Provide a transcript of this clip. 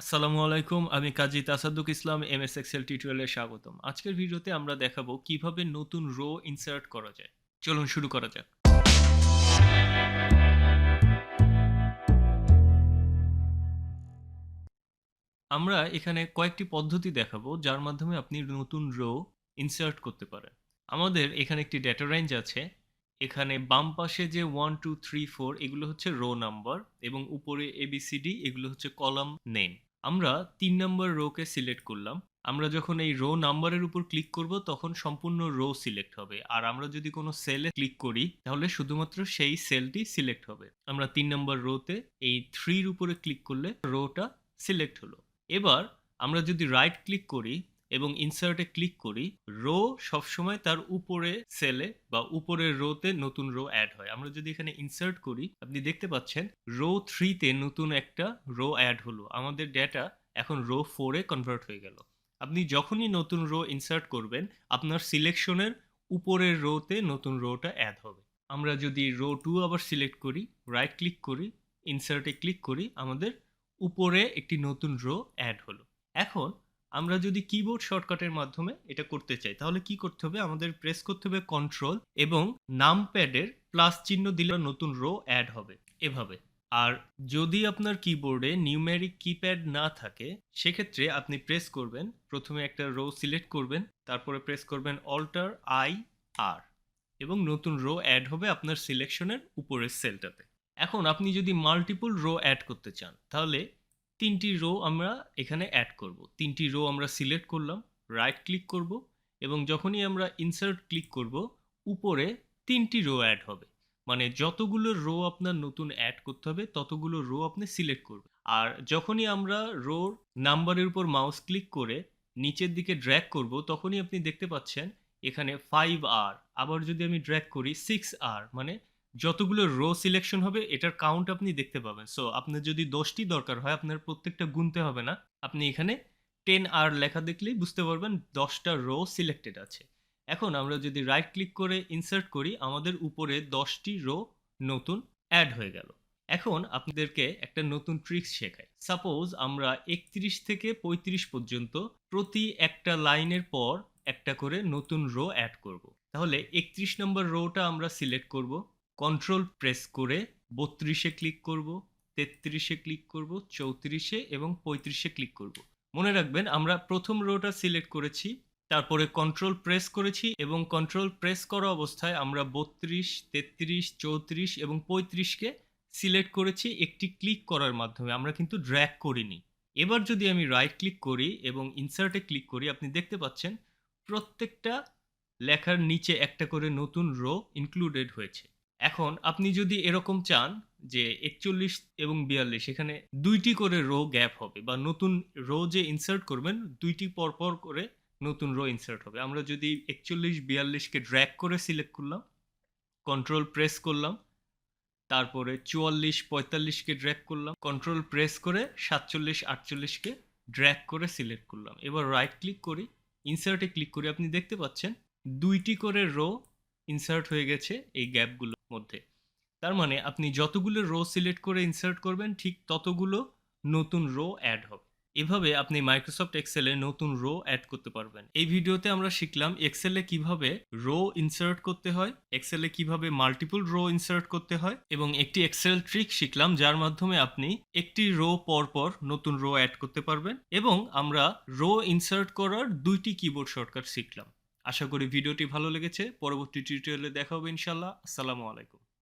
আসসালামু আলাইকুম। আমি কাজী তাসাদ্দুক ইসলাম এমএস এক্সেল টিউটোরিয়ালে স্বাগতম। আজকের ভিডিওতে আমরা দেখাবো কিভাবে নতুন রো ইনসার্ট করা যায়। চলুন শুরু করা যাক। আমরা এখানে কয়েকটি পদ্ধতি দেখাবো যার মাধ্যমে আপনি নতুন রো ইনসার্ট করতে পারেন। আমাদের এখানে একটি ডেটা রেঞ্জ আছে। এখানে বাম পাশে যে 1 2 3 4 এগুলো হচ্ছে রো নাম্বার এবং উপরে এবিসিডি এগুলো হচ্ছে কলাম নেম। আমরা ৩ নম্বর রোকে সিলেক্ট করলাম। আমরা যখন এই রো নাম্বারের উপর ক্লিক করব তখন সম্পূর্ণ রো সিলেক্ট হবে। আর আমরা যদি কোনো সেলে ক্লিক করি তাহলে শুধুমাত্র সেই সেলটি সিলেক্ট হবে। আমরা ৩ নম্বর রোতে এই 3 এর উপরে ক্লিক করলে রোটা সিলেক্ট হলো। এবার আমরা যদি রাইট ক্লিক করি এবং ইনসার্টে ক্লিক করি, রো সবসময় তার উপরে সেলে বা উপরের রোতে নতুন রো অ্যাড হয়। আমরা যদি এখানে ইনসার্ট করি, আপনি দেখতে পাচ্ছেন রো 3 তে নতুন একটা রো অ্যাড হলো। আমাদের ডেটা এখন রো 4 এ কনভার্ট হয়ে গেল। আপনি যখনই নতুন রো ইনসার্ট করবেন, আপনার সিলেকশনের উপরের রোতে নতুন রোটা অ্যাড হবে। আমরা যদি রো 2 আবার সিলেক্ট করি, রাইট ক্লিক করি, ইনসার্টে ক্লিক করি, আমাদের উপরে একটি নতুন রো অ্যাড হলো। এখন আমরা যদি কিবোর্ড শর্টকাটের মাধ্যমে এটা করতে চাই তাহলে কি করতে হবে? আমাদের প্রেস করতে হবে কন্ট্রোল এবং নামপ্যাডের প্লাস চিহ্ন দিলে নতুন রো অ্যাড হবে এভাবে। আর যদি আপনার কিবোর্ডে নিউমেরিক কিপ্যাড না থাকে সেক্ষেত্রে আপনি প্রেস করবেন, প্রথমে একটা রো সিলেক্ট করবেন, তারপরে প্রেস করবেন অল্টার আই আর এবং নতুন রো অ্যাড হবে আপনার সিলেকশনের উপরের সেলটাতে। এখন আপনি যদি মাল্টিপল রো অ্যাড করতে চান তাহলে ৩টি রো আমরা এখানে অ্যাড করব। ৩টি রো আমরা সিলেক্ট করলাম, রাইট ক্লিক করব এবং যখনই আমরা ইনসার্ট ক্লিক করব উপরে ৩টি রো অ্যাড হবে। মানে যতগুলো রো আপনার নতুন অ্যাড করতে হবে ততগুলো রো আপনি সিলেক্ট করবেন। আর যখনই আমরা রোর নাম্বারের উপর মাউস ক্লিক করে নিচের দিকে ড্র্যাগ করব তখনই আপনি দেখতে পাচ্ছেন এখানে 5R, আবার যদি আমি ড্র্যাগ করি 6R, মানে যতগুলো রো সিলেকশন হবে এটার কাউন্ট আপনি দেখতে পাবেন। সো আপনার যদি 10টি দরকার হয় আপনার প্রত্যেকটা গুনতে হবে না। আপনি এখানে 10R লেখা দেখলেই বুঝতে পারবেন 10টা রো সিলেক্টেড আছে। এখন আমরা যদি রাইট ক্লিক করে ইনসার্ট করি আমাদের উপরে 10টি রো নতুন অ্যাড হয়ে গেল। এখন আপনাদেরকে একটা নতুন ট্রিক্স শেখাই। সাপোজ আমরা 31 থেকে 35 পর্যন্ত প্রতি একটা লাইনের পর একটা করে নতুন রো অ্যাড করব। তাহলে 31 নম্বর রোটা আমরা সিলেক্ট করব, কন্ট্রোল প্রেস করে 32-এ ক্লিক করব, 33-এ ক্লিক করব, 34-এ এবং 35-এ ক্লিক করব। মনে রাখবেন আমরা প্রথম রোটা সিলেক্ট করেছি, তারপরে কন্ট্রোল প্রেস করেছি এবং কন্ট্রোল প্রেস করা অবস্থায় আমরা 32, 33, 34 এবং 35-কে সিলেক্ট করেছি একটি ক্লিক করার মাধ্যমে, আমরা কিন্তু ড্র্যাগ করিনি। এবার যদি আমি রাইট ক্লিক করি এবং ইনসার্টে ক্লিক করি আপনি দেখতে পাচ্ছেন প্রত্যেকটা লেখার নিচে একটা করে নতুন রো ইনক্লুডেড হয়েছে। এখন আপনি যদি এরকম চান যে 41 এবং 42 এখানে 2টি করে রো গ্যাপ হবে বা নতুন রো যে ইনসার্ট করবেন 2টি পরপর করে নতুন রো ইনসার্ট হবে। আমরা যদি 41-42কে ড্র্যাগ করে সিলেক্ট করলাম, কন্ট্রোল প্রেস করলাম, তারপরে 44-45কে ড্র্যাগ করলাম, কন্ট্রোল প্রেস করে 47-48কে ড্র্যাগ করে সিলেক্ট করলাম। এবার রাইট ক্লিক করি, ইনসার্টে ক্লিক করি, আপনি দেখতে পাচ্ছেন 2টি করে রো ইনসার্ট হয়ে গেছে এই গ্যাপগুলোর মধ্যে। তার মানে আপনি যতগুলো রো সিলেক্ট করে ইনসার্ট করবেন ঠিক ততগুলো নতুন রো অ্যাড হবে। এভাবে আপনি মাইক্রোসফট এক্সেলে নতুন রো অ্যাড করতে পারবেন। এই ভিডিওতে আমরা শিখলাম এক্সেলে কিভাবে রো ইনসার্ট করতে হয়, এক্সেলে কিভাবে মাল্টিপল রো ইনসার্ট করতে হয় এবং একটি এক্সেল ট্রিক শিখলাম যার মাধ্যমে আপনি একটি রো পর পর নতুন রো অ্যাড করতে পারবেন এবং আমরা রো ইনসার্ট করার 2টি কিবোর্ড শর্টকাট শিখলাম। আশা করি ভিডিওটি ভালো লেগেছে। পরবর্তী টিউটোরিয়ালে দেখা হবে ইনশাআল্লাহ। আসসালামু আলাইকুম।